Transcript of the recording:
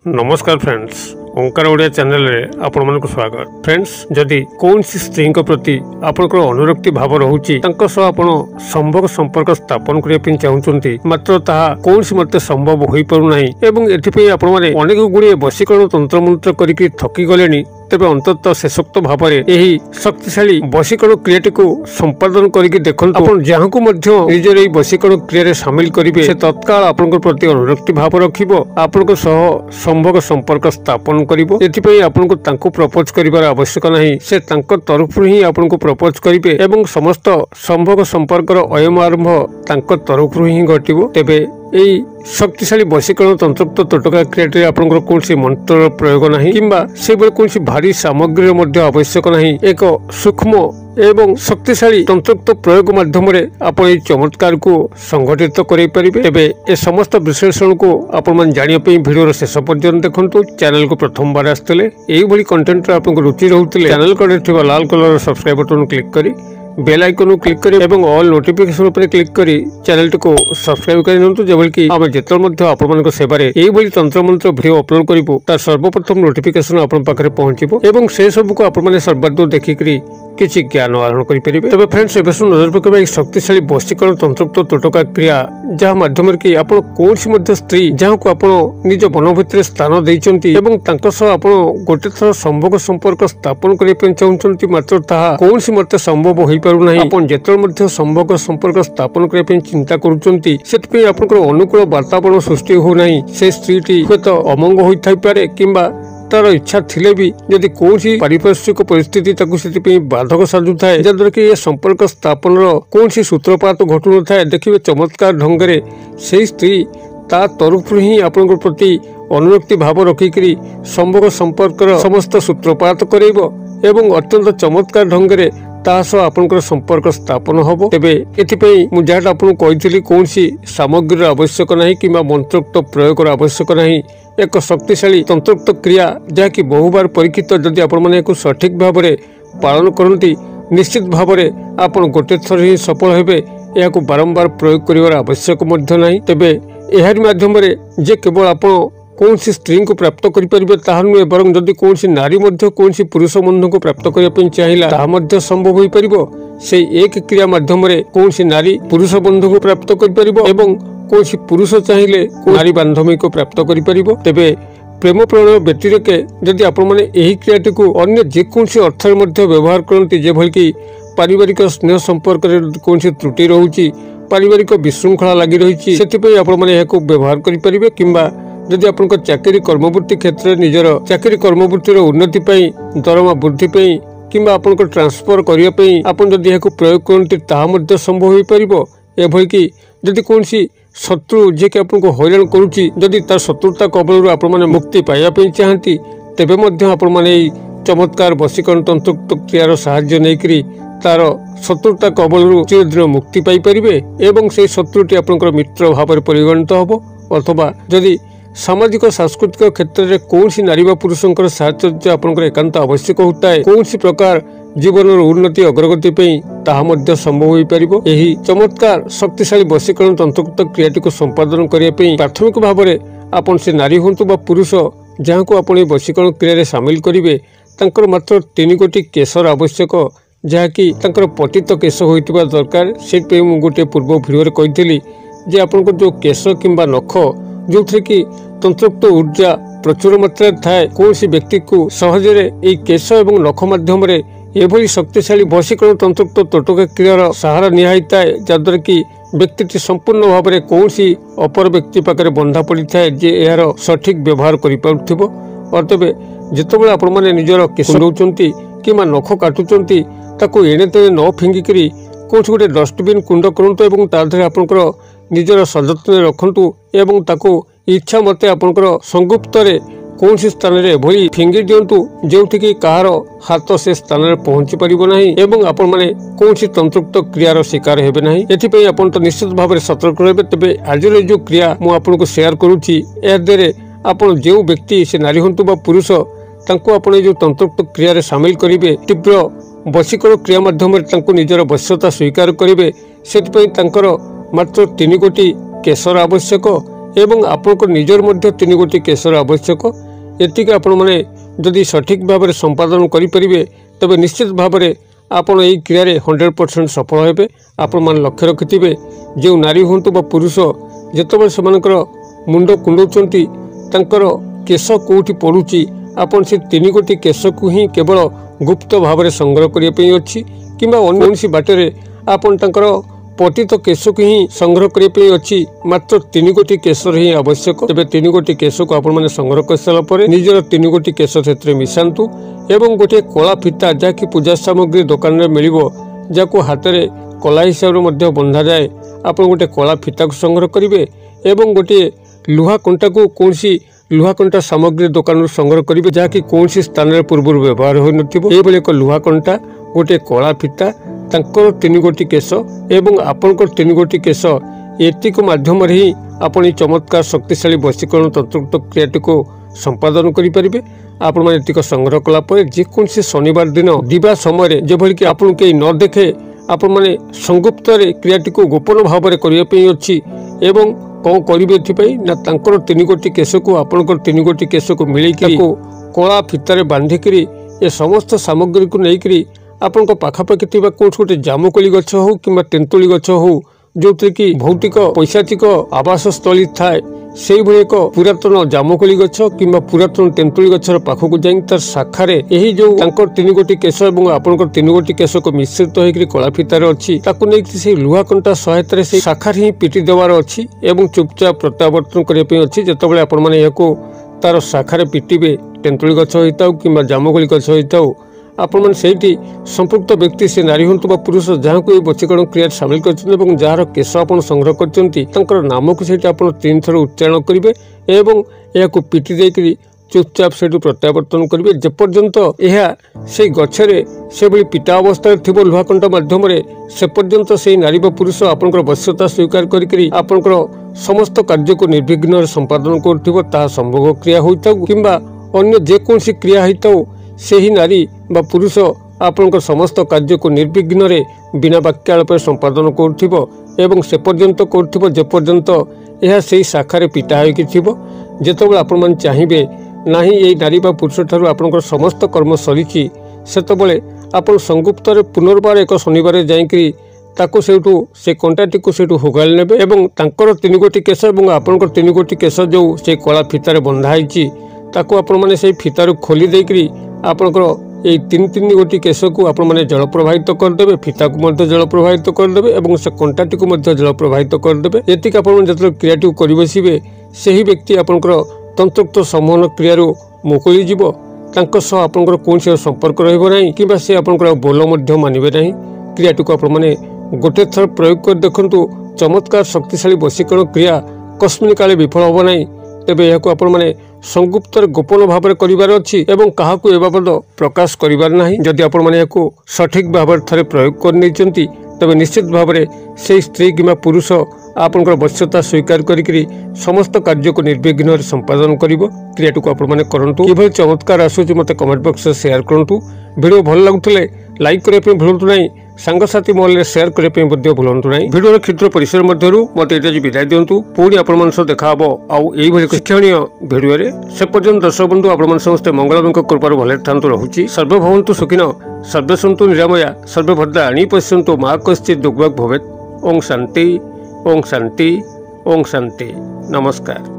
नमस्कार फ्रेंड्स, ओंकार ओडिया चैनल रे आपण मानक स्वागत। फ्रेंड्स, जदि कौन सी स्त्री प्रति आपनकर अनुरक्ति भाव रहुची तांको सह आपण संभोग संपर्क स्थापन करिया पिन चाहुचंती, मात्र ताहा कौन सी मते संभव होई परु नाही एवं एथिपई आपण माने अनेक गुडी वशीकरण तंत्र मंत्र करिकि थकी गलेनी। तेबे अंततः शेषोक्त भाव में यही शक्तिशाली वशीकरण क्रियाटी को संपादन करके देखते आपण जहां निजर यही वशीकरण क्रिया सामिल करेंगे से तत्काल आपण प्रति अनुरक्ति भाव रखिबो, आपण सह संभोग संपर्क स्थापन करिबो। एथिपई आपण तांको प्रपोज करिवार आवश्यक नहीं, से तांको तरफ ही आपण प्रपोज करिवे एवं समस्त संभोग संपर्कर अयम आरंभ तांको तरफ ही घटिबो। तेबे यही शक्तिशाली वशीकरण तंत्र तोटका क्रियाटी आपंकर कौन मंत्र प्रयोग नहीं किंबा से कौन भारी सामग्री आवश्यक नहीं। एक सूक्ष्म एवं शक्तिशाली तंत्र प्रयोग माध्यम आप चमत्कार को संगठित करें। ए समस्त विश्लेषण को आपण जानापी भिडियो शेष पर्यंत देखु। चैनल को प्रथम बार आसते यही कंटेंट आपको रुचि रोते चैनल कड़े लाल कलर सब्सक्राइब बटन क्लिक करी बेल आइकन क्लिक करी एवं ऑल नोटिफिकेशन उपर क्लिक करी चैनल को सब्सक्राइब कर जबल कि आम जिते आपण सेवार यही तंत्र मंत्र भिडियो अपलोड करूँ तार सर्वप्रथम नोटिफिकेशन आपण पाखे पहुंचो एवं से सब को आपने सर्वाधिक देखिक किसी ज्ञान आहरण करेंगे। तब फ्रेंड्स एवं नजर पकड़ शक्तिशाली वशीकरण तंत्र तोटका क्रिया जहाँ माध्यम कि आप कौन स्त्री जहाँ को आप निज मन भर स्थान देते आप गोटे थर संभोग संपर्क स्थापन करने चाहते, मात्र ताहा कौन मत संभव हो पारना। आप जिते संभोग संपर्क स्थापन करने चिंता करुँच अनुकूल वातावरण सृष्टि होना, से स्त्री हूँ तो अमंग होता पारे किंबा तार इच्छा थिले भी जदि कौन पारिपार्श्विक परिस्थिति बाधक साजु थाए जद्वारा कि संपर्क स्थापन कौन सूत्रपात घटू न था। देखिए चमत्कार ढंग से स्त्री ता तरफ ही आपण प्रति अनुरक्ति भाव रखिक संभोग संपर्क समस्त सूत्रपात करेब एवं अत्यंत चमत्कार ढंग तासह आपनकर संपर्क स्थापन हम। तेबे एथिपई मु जहाँ आपन कही कौन सामग्री आवश्यक नहीं किंबा मंत्रोक्त प्रयोग आवश्यक नहीं। एक शक्तिशाली तंत्रोक्त क्रिया जहाँकि बहुबार परीक्षित जदि आपण माने सठिक भाव में पालन करती निश्चित भाव में आप गोटे थर ही सफल हेबे, यह बारंबार प्रयोग करिवार आवश्यक मध्य नहीं। तेबे एहार माध्यम जे केवल आपण कौन स्त्री को प्राप्त करें ताहा नुहे, बरं जदि कौन नारी कौन पुरुष बंधु को प्राप्त करने चाहिए ताहा संभव हो पार। से एक क्रिया माध्यम कौन नारी पुरुष बंधु को प्राप्त कर कौन पुरुष चाहिए नारी बांधवी को प्राप्त कर। तेबे प्रेम प्रणय व्यतिरेके जदि आपण माने एही क्रियाटी को अन्य जेकोसी अर्थ व्यवहार करती जेभली कि पारिवारिक स्नेह संपर्क कौन त्रुटि रोची, पारिवारिक विशृंखला लगी रही से आपण माने व्यवहार करें किंबा जदि आप चाकरी कर्मवृत्ति क्षेत्र में निजर चाकरी कर्मवृत्तिर उन्नति दरमा वृद्धि किंबा आप ट्रांसफर करने आप जदि प्रयोग करते ताहा संभव हो पार। एभली कि जदि कौन शत्रु जे कि आपको हैरान करुच्ची जदि तार शत्रुता कबल आप मुक्ति पाइबा चाहती तेबे आपण माने चमत्कार वशीकरण तंत्र क्रियार साहाय्य नहीं तार शत्रुता कबल चिरदिन मुक्ति पाइपर एवं से शत्रुटी आपंकर मित्र भाव में परिगणित हम। अथवा जदि सामाजिक सांस्कृतिक क्षेत्र में कौन नारी पुरुषों साहचर्य आपंकर एकांत आवश्यक होता है, कौन प्रकार जीवन उन्नति अग्रगति ताहा संभव हो पार। यही चमत्कार शक्तिशाली वशीकरण तंत्र क्रियाटी को संपादन करने प्राथमिक भाव में आपन से नारी हूँ बा पुरुष जहाँ को आप वशीकरण क्रिया सामिल करेंगे तांकर मात्र 3 गोटी केशर आवश्यक जहाँकि पतित केश होता दरकार। से गोटे पूर्व भिडियो कही जे आपन जो केश किंबा नख जो थे कि तंत्रोक्त ऊर्जा प्रचुर मात्रा थाए कौन व्यक्ति को सहजरे केश एवं नख माध्यम एभली शक्तिशाली वशीकरण तंत्रोक्त तोटका क्रियार सहारा निहाई थाए जद्वारा कि व्यक्ति संपूर्ण भाव में कौन अपर व्यक्ति पाखे बंधा पड़ी थाए जे यार सठिक व्यवहार कर। और तेबे जितेबाला आपण माने निजर केश नौचंती किंबा नख काटुचंती ताको एणे तेणे न फिंगिकरी कौन गोटे डस्टबिन कुंड करंतु एवं ताधरे आपनकर निजर सजत्न रखंतु एवं ताको इच्छा मते आपनकर संगुप्तरे कौन स्थान में एभली फिंगी दिंतु जोठिकी कहार हाथ से स्थान में पहुंची पारिबो नहीं एवं आपण माने कौन तंत्रोक्त क्रियार शिकार हेबे नहीं। एथिपई आपण तो निश्चित भाव में सतर्क रहिबे। तेबे आज जो क्रिया मु आपनको शेयर करूची ए देरे आपण जो व्यक्ति से नारी हंतु बा पुरुष तांको आपण जो तंत्रोक्त क्रिया सामिल करेंगे तीव्र वशीकरण क्रिया माध्यम निजर वश्यता स्वीकार करेंगे से मात्र 3 गोटी केशर आवश्यक एवं आपंकर निजर मध्य 3 गोटी केशर आवश्यक। एतिक आपण माने जदि सठिक भाव में संपादन करें तबे निश्चित भाव में आपण यही क्रिया 100% सफल हेबे। आपण मान लक्ष्य रखिथिबे जो नारी हुंतु बा पुरुष जेतबे सेमानकर मुंड कुंडौचंती तांकर केश कोठी पड़ुची आपण से 3 गोटी केश को ही केवल गुप्त भाव में संग्रह करिया पई अछि किंबा अन्य कोनसी बाटे आपण तांकर पतित केश को ही संग्रह करिया अछि। मात्र 3 गोटी केश ही आवश्यक। तबे 3 गोटी केश को आपण माने संग्रह कर साला परे निजर 3 गोटी केश क्षेत्र मिसांतु एवं गोटे कला फिता जाकि पूजा सामग्री दुकान में मिलिबो जाको हाथ में कला हिसाब रे मध्य बंधा जाए। आपण गोटे कला फिता को संग्रह करिवे एवं गोटे लुहा कंटा को कोनसी लुहा कंटा सामग्री दुकान संग्रह करिवे जाकि कोनसी स्थान रे पूर्व व्यवहार होई नथिबो। एबले एक लुहा कंटा गोटे कला फिता तांकर 3 गोटी केश एवं आपनकर 3 गोटी केश एतिक माध्यम रे ही आपण चमत्कार शक्तिशाली वशीकरण तंत्र क्रियाटी को संपादन करि परिबे। आपण माने एतिक संग्रह कला परे जे कोनसी शनिवार दिन दिबा समय जेभली कि आपण के न देखे आपण माने संगुप्त रे क्रियाटी को गोपन भाव में करिया पई अछि एवं कौन करिवे एथिपई ना तांकर 3 गोटी केश को आपनकर 3 गोटी केश को मिलै कि कला फितारे बांधी करी ए समस्त सामग्री को नै करी आपण पाखापाखि थिबा कोठ गोटे जामुकोली गछ हो कि तेंतुली गछ हो जो कि भौतिक पैशाचिक आवास स्थली थाए से भली एक पुरातन जामुकोली गछ कि पुरातन तेंतुली गछर पाखक जाई तार शाखारे यही जो तांकर 3 गोटी केश और आपनकर 3 गोटी केश को मिश्रित होकर कला फितार अच्छी ताकू नहीं से लुहा कंटा सहायता से शाखा ही पिटी देवार अच्छी एवं चुपचाप प्रत्यावर्तन करने अच्छी जितेबाला आपण मैंने यहाँ तार शाखारे पिटिबे तेंतुली गछ होता कि जामुकोली गछ होता आपण मैंने से संपुक्त व्यक्ति से नारी हूँ बा पुरुष जहाँ को वशीकरण क्रिया सामिल कर जार केश आप संग्रह कर नाम को सही आप 3 थर उच्चारण करेंगे एवं यह पिटी देकर चुपचाप से प्रत्यावर्तन करेंगे जेपर्यंत यह से गछरे से भली पिटा अवस्था थी लुहा कंटा मध्यम से पर्यंत से नारी बा पुरुष आपंकर वश्यता स्वीकार करी आपंकर समस्त कार्य को निर्विघ्न संपादन कर संभोग क्रिया होता किंबा अन्य जेकोसी क्रिया होता से ही नारी बा पुरुष आपंकर समस्त कार्य को निर्विघ्न रे बिना वाक्यालाप संपादन करुथिबो एवं से पर्यंत करुथिबो जेपर्यंत यह से शाखारे पिटा होइकि थिबो। जेतेबेले आपण माने चाहिबे नाही एई नारी बा पुरुष ठारू आपनकर समस्त कर्म सरीची सेतेबेले आपण संगुप्त रे पुनर्बार एक शनिवार जाइकरी ताको सेठू से कंटाटी को सेठू होगाल नेबे एवं तांकर 3 गोटी केश एवं आपनकर 3 गोटी केश जो से कला फितारे बंधा होइची ताको आपण माने से फितारु खोली देकरी आपनकर ये 3 गोटी केश को आपण माने जल प्रवाहित करदेबे फिता को जल प्रवाहित करदेबे एवं से कंटाटी को जल प्रवाहित करदेबे। एतिक आपण जतले क्रियाटी करि बसिबे सेही व्यक्ति आपनकर तंत्रोक्त संवहन क्रियारू मुकुली जीव तांको सह आपनकर कोनसे संपर्क रहइबो नाही किबा से आपनकर बोल मध्य मानिबे नाही। क्रियाटी को आपण माने गोटे थर प्रयोग कर देखंतु चमत्कार शक्तिशाली वशीकरण क्रिया कस्मिन काले विफल होबो नाही। तेबे यह आपण माने संगुप्त गोपन भाव में करिवार अछि एवं काहाकू ए बाबद प्रकाश करिवार नाही। जदि आपण माने याकू सठिक भाव में थरे प्रयोग कर नैचंती तबे निश्चित भाव में से स्त्री किंबा पुरुष आपनकर वश्यता स्वीकार करिकरी समस्त कार्य को निर्विघ्न संपादन करिवो। क्रियाटी को आपण माने करंतु किभली चमत्कार आसुची मते कमेंट बॉक्स में शेयर करंतु। वीडियो भल लागुतले लाइक करे पे भूलंतु नाही सांगसाथी महल शेयर करे पे मध्ये भूलंतु नाही। वीडियो क्षुद्र परिसर मध्यरु मते एटा जी विदाय दियंतु पुणी आपण मन सह देखा हबो आउ एई भली शिक्षणीय वीडियो रे से पर्यंत दर्शक बंधु आपण मन समस्त मंगलमयଙ୍କ कृपार भले थांतु रहूची। सर्वे भवन्तु सुखिनो सर्वे सन्तु निरामया सर्वे भद्राणि पश्यन्तु मा कश्चित् दुर्भाग् भवेत्। ओम शांति ओम शांति ओम शांति। नमस्कार।